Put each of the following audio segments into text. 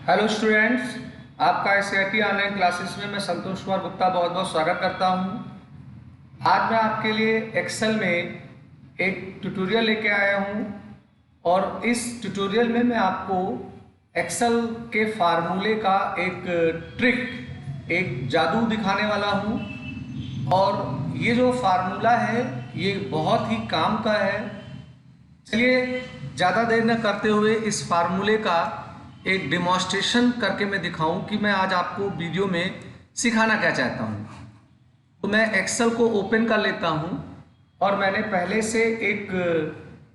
Hello students, आपका SIT online classes में मैं संतोष कुमार गुप्ता बहुत बहुत स्वागत करता हूं। आज मैं आपके लिए एक्सेल में एक ट्यूटोरियल लेके आया हूं और इस ट्यूटोरियल में मैं आपको एक्सेल के फार्मूले का एक ट्रिक, एक जादू दिखाने वाला हूं। और ये जो फार्मूला है ये बहुत ही काम का है। चलिए ज़्यादा देर न करते हुए इस फार्मूले का एक डिमॉन्स्ट्रेशन करके मैं दिखाऊं कि मैं आज आपको वीडियो में सिखाना क्या चाहता हूं। तो मैं एक्सेल को ओपन कर लेता हूं और मैंने पहले से एक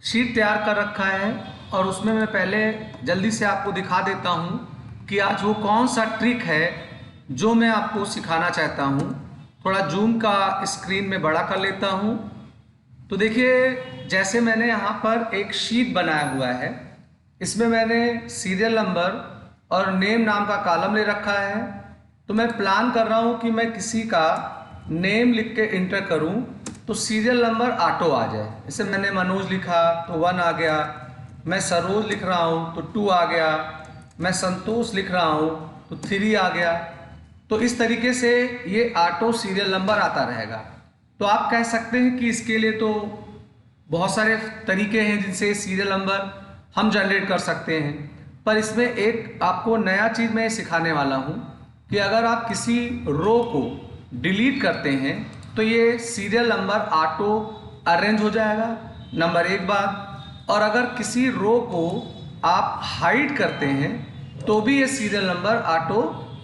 शीट तैयार कर रखा है और उसमें मैं पहले जल्दी से आपको दिखा देता हूं कि आज वो कौन सा ट्रिक है जो मैं आपको सिखाना चाहता हूं। थोड़ा जूम का स्क्रीन में बड़ा कर लेता हूं। तो देखिए, जैसे मैंने यहाँ पर एक शीट बनाया हुआ है, इसमें मैंने सीरियल नंबर और नेम नाम का कॉलम ले रखा है। तो मैं प्लान कर रहा हूँ कि मैं किसी का नेम लिख के इंटर करूँ तो सीरियल नंबर ऑटो आ जाए। जैसे मैंने मनोज लिखा तो 1 आ गया, मैं सरोज लिख रहा हूँ तो 2 आ गया, मैं संतोष लिख रहा हूँ तो 3 आ गया। तो इस तरीके से ये ऑटो सीरियल नंबर आता रहेगा। तो आप कह सकते हैं कि इसके लिए तो बहुत सारे तरीके हैं जिनसे सीरियल नंबर हम जनरेट कर सकते हैं, पर इसमें एक आपको नया चीज़ मैं सिखाने वाला हूं कि अगर आप किसी रो को डिलीट करते हैं तो ये सीरियल नंबर ऑटो अरेंज हो जाएगा, नंबर 1 बात। और अगर किसी रो को आप हाइड करते हैं तो भी ये सीरियल नंबर ऑटो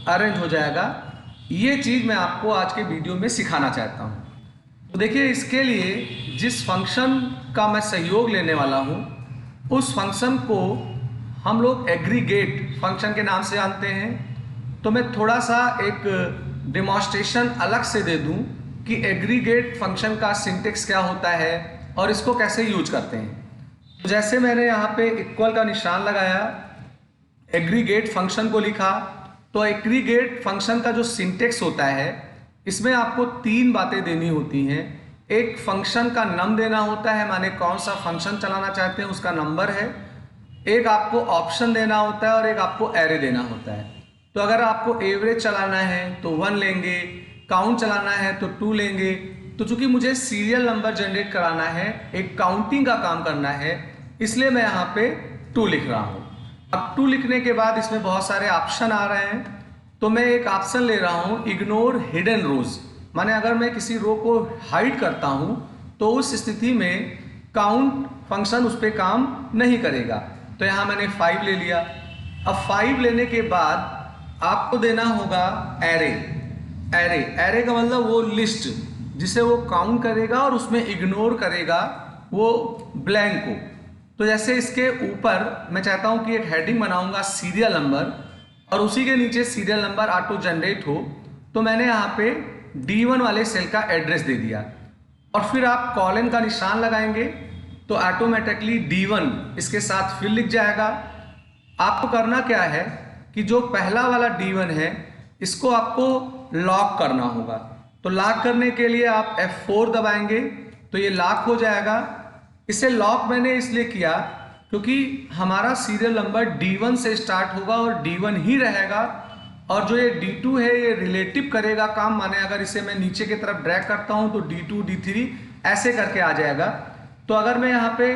अरेंज हो जाएगा। ये चीज़ मैं आपको आज के वीडियो में सिखाना चाहता हूँ। तो देखिए, इसके लिए जिस फंक्शन का मैं सहयोग लेने वाला हूँ उस फंक्शन को हम लोग एग्रीगेट फंक्शन के नाम से जानते हैं। तो मैं थोड़ा सा एक डेमोन्स्ट्रेशन अलग से दे दूं कि एग्रीगेट फंक्शन का सिंटेक्स क्या होता है और इसको कैसे यूज करते हैं। तो जैसे मैंने यहाँ पे इक्वल का निशान लगाया, एग्रीगेट फंक्शन को लिखा, तो एग्रीगेट फंक्शन का जो सिंटेक्स होता है इसमें आपको 3 बातें देनी होती हैं। एक फंक्शन का नम देना होता है, माने कौन सा फंक्शन चलाना चाहते हैं उसका नंबर है। एक आपको ऑप्शन देना होता है और एक आपको एरे देना होता है। तो अगर आपको एवरेज चलाना है तो 1 लेंगे, काउंट चलाना है तो 2 लेंगे। तो चूंकि मुझे सीरियल नंबर जनरेट कराना है, एक काउंटिंग का काम करना है, इसलिए मैं यहाँ पे 2 लिख रहा हूँ। अब 2 लिखने के बाद इसमें बहुत सारे ऑप्शन आ रहे हैं, तो मैं एक ऑप्शन ले रहा हूँ इग्नोर हिडन रोज, माने अगर मैं किसी रो को हाइड करता हूँ तो उस स्थिति में काउंट फंक्शन उस पर काम नहीं करेगा। तो यहाँ मैंने 5 ले लिया। अब 5 लेने के बाद आपको देना होगा एरे। एरे का मतलब वो लिस्ट जिसे वो काउंट करेगा और उसमें इग्नोर करेगा वो ब्लैंक को। तो जैसे इसके ऊपर मैं चाहता हूँ कि एक हेडिंग बनाऊंगा सीरियल नंबर और उसी के नीचे सीरियल नंबर ऑटो जनरेट हो। तो मैंने यहाँ पे D1 वाले सेल का एड्रेस दे दिया और फिर आप कॉलन का निशान लगाएंगे तो ऑटोमेटिकली D1 इसके साथ फिर लिख जाएगा। आपको करना क्या है कि जो पहला वाला D1 है इसको आपको लॉक करना होगा। तो लॉक करने के लिए आप F4 दबाएंगे तो ये लॉक हो जाएगा। इसे लॉक मैंने इसलिए किया क्योंकि हमारा सीरियल नंबर D1 से स्टार्ट होगा और D1 ही रहेगा, और जो ये D2 है ये रिलेटिव करेगा काम, माने अगर इसे मैं नीचे की तरफ ड्रैग करता हूं तो D2 D3 ऐसे करके आ जाएगा। तो अगर मैं यहाँ पे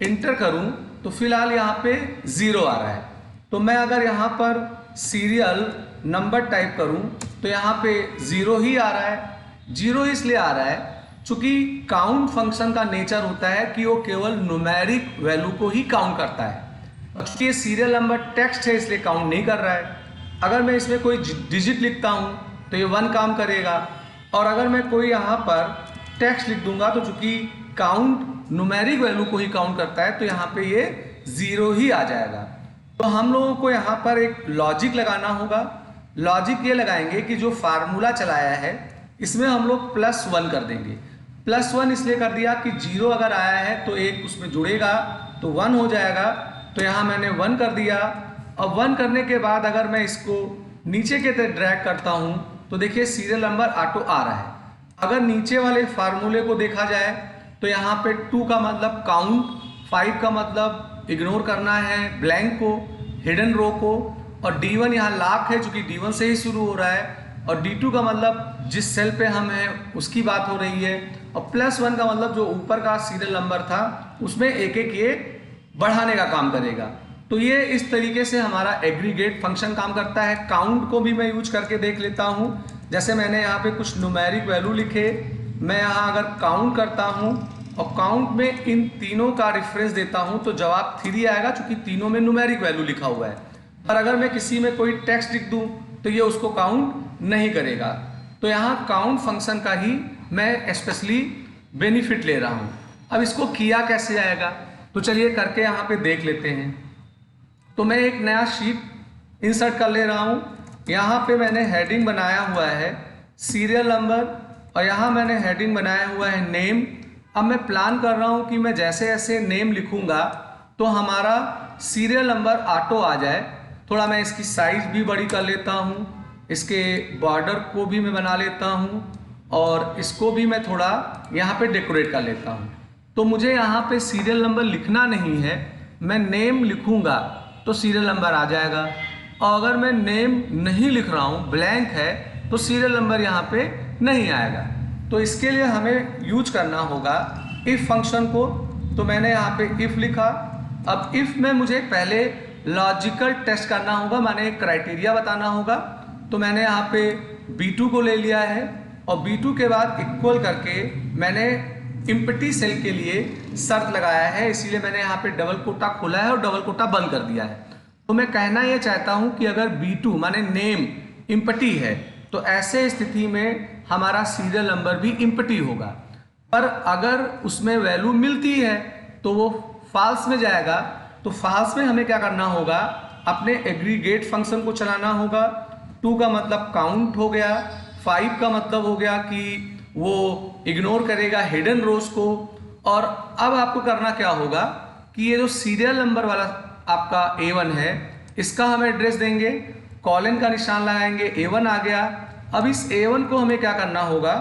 इंटर करूं तो फिलहाल यहाँ पे 0 आ रहा है। तो मैं अगर यहाँ पर सीरियल नंबर टाइप करूं तो यहाँ पे 0 ही आ रहा है। 0 इसलिए आ रहा है चूंकि काउंट फंक्शन का नेचर होता है कि वो केवल न्यूमेरिक वैल्यू को ही काउंट करता है। चूंकि ये सीरियल नंबर टेक्स्ट है इसलिए काउंट नहीं कर रहा है। अगर मैं इसमें कोई डिजिट लिखता हूँ तो ये 1 काम करेगा, और अगर मैं कोई यहाँ पर टेक्स्ट लिख दूंगा तो चूंकि काउंट न्यूमेरिक वैल्यू को ही काउंट करता है तो यहाँ पे ये 0 ही आ जाएगा। तो हम लोगों को यहाँ पर एक लॉजिक लगाना होगा। लॉजिक ये लगाएंगे कि जो फार्मूला चलाया है इसमें हम लोग +1 कर देंगे। +1 इसलिए कर दिया कि 0 अगर आया है तो 1 उसमें जुड़ेगा तो 1 हो जाएगा। तो यहाँ मैंने 1 कर दिया। अब 1 करने के बाद अगर मैं इसको नीचे के तरफ ड्रैग करता हूँ तो देखिए सीरियल नंबर ऑटो आ रहा है। अगर नीचे वाले फार्मूले को देखा जाए तो यहाँ पे 2 का मतलब काउंट, 5 का मतलब इग्नोर करना है ब्लैंक को, हिडन रो को, और D1 यहाँ लाख है चूँकि D1 से ही शुरू हो रहा है, और D2 का मतलब जिस सेल पे हम हैं उसकी बात हो रही है, और +1 का मतलब जो ऊपर का सीरियल नंबर था उसमें एक एक ये बढ़ाने का काम करेगा। तो ये इस तरीके से हमारा एग्रीगेट फंक्शन काम करता है। काउंट को भी मैं यूज करके देख लेता हूँ। जैसे मैंने यहाँ पे कुछ न्यूमेरिक वैल्यू लिखे, मैं यहाँ अगर काउंट करता हूँ और काउंट में इन तीनों का रेफरेंस देता हूँ तो जवाब 3 आएगा, चूंकि तीनों में न्यूमेरिक वैल्यू लिखा हुआ है। पर अगर मैं किसी में कोई टेक्स्ट लिख दूँ तो ये उसको काउंट नहीं करेगा। तो यहाँ काउंट फंक्शन का ही मैं स्पेशली बेनिफिट ले रहा हूँ। अब इसको किया कैसे जाएगा, तो चलिए करके यहाँ पे देख लेते हैं। तो मैं एक नया शीट इंसर्ट कर ले रहा हूँ। यहाँ पे मैंने हेडिंग बनाया हुआ है सीरियल नंबर, और यहाँ मैंने हेडिंग बनाया हुआ है नेम। अब मैं प्लान कर रहा हूँ कि मैं जैसे जैसे नेम लिखूँगा तो हमारा सीरियल नंबर ऑटो आ जाए। थोड़ा मैं इसकी साइज भी बड़ी कर लेता हूँ, इसके बॉर्डर को भी मैं बना लेता हूँ, और इसको भी मैं थोड़ा यहाँ पे डेकोरेट कर लेता हूँ। तो मुझे यहाँ पे सीरियल नंबर लिखना नहीं है, मैं नेम लिखूँगा तो सीरियल नंबर आ जाएगा। और अगर मैं नेम नहीं लिख रहा हूँ, ब्लैंक है, तो सीरियल नंबर यहाँ पे नहीं आएगा। तो इसके लिए हमें यूज करना होगा इफ़ फंक्शन को। तो मैंने यहाँ पे इफ़ लिखा। अब इफ़ में मुझे पहले लॉजिकल टेस्ट करना होगा, माने एक क्राइटेरिया बताना होगा। तो मैंने यहाँ पे B2 को ले लिया है, और B2 के बाद इक्वल करके मैंने एम्प्टी सेल के लिए शर्त लगाया है, इसीलिए मैंने यहाँ पे डबल कोटा खोला है और डबल कोटा बंद कर दिया है। तो मैं कहना ये चाहता हूँ कि अगर B2 माने नेम एम्प्टी है तो ऐसे स्थिति में हमारा सीरियल नंबर भी एम्प्टी होगा। पर अगर उसमें वैल्यू मिलती है तो वो फॉल्स में जाएगा। तो फॉल्स में हमें क्या करना होगा, अपने एग्रीगेट फंक्शन को चलाना होगा। 2 का मतलब काउंट हो गया, 5 का मतलब हो गया कि वो इग्नोर करेगा हिडन रोज को। और अब आपको करना क्या होगा कि ये जो सीरियल नंबर वाला आपका A1 है, इसका हम एड्रेस देंगे, कॉलन का निशान लगाएंगे, A1 आ गया। अब इस A1 को हमें क्या करना होगा,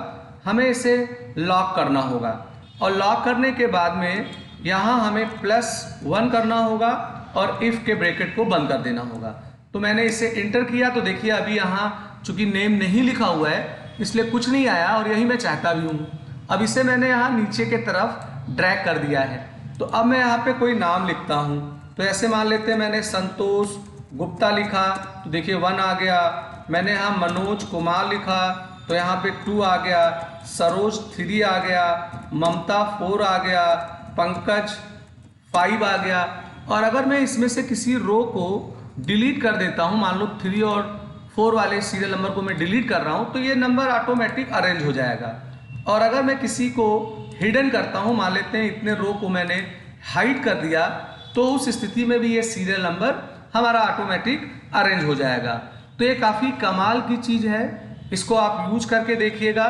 हमें इसे लॉक करना होगा, और लॉक करने के बाद में यहाँ हमें +1 करना होगा और इफ़ के ब्रैकेट को बंद कर देना होगा। तो मैंने इसे इंटर किया तो देखिए अभी यहाँ चूंकि नेम नहीं लिखा हुआ है इसलिए कुछ नहीं आया, और यही मैं चाहता भी हूँ। अब इसे मैंने यहाँ नीचे के तरफ ड्रैग कर दिया है। तो अब मैं यहाँ पे कोई नाम लिखता हूँ, तो ऐसे मान लेते हैं मैंने संतोष गुप्ता लिखा तो देखिए 1 आ गया। मैंने यहाँ मनोज कुमार लिखा तो यहाँ पे 2 आ गया, सरोज 3 आ गया, ममता 4 आ गया, पंकज 5 आ गया। और अगर मैं इसमें से किसी रो को डिलीट कर देता हूँ, मान लो 3 और 4 वाले सीरियल नंबर को मैं डिलीट कर रहा हूँ, तो ये नंबर ऑटोमेटिक अरेंज हो जाएगा। और अगर मैं किसी को हिडन करता हूँ, मान लेते हैं इतने रो को मैंने हाइड कर दिया, तो उस स्थिति में भी ये सीरियल नंबर हमारा ऑटोमेटिक अरेंज हो जाएगा। तो ये काफ़ी कमाल की चीज़ है, इसको आप यूज करके देखिएगा।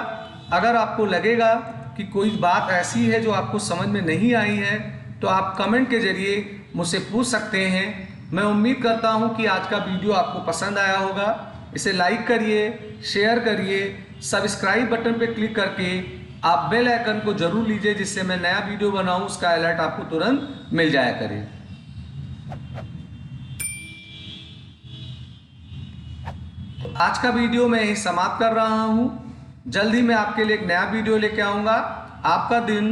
अगर आपको लगेगा कि कोई बात ऐसी है जो आपको समझ में नहीं आई है तो आप कमेंट के जरिए मुझसे पूछ सकते हैं। मैं उम्मीद करता हूं कि आज का वीडियो आपको पसंद आया होगा। इसे लाइक करिए, शेयर करिए, सब्सक्राइब बटन पे क्लिक करके आप बेल आइकन को जरूर लीजिए, जिससे मैं नया वीडियो बनाऊं उसका अलर्ट आपको तुरंत मिल जाया करे। आज का वीडियो मैं यही समाप्त कर रहा हूं। जल्द ही मैं आपके लिए एक नया वीडियो लेके आऊंगा। आपका दिन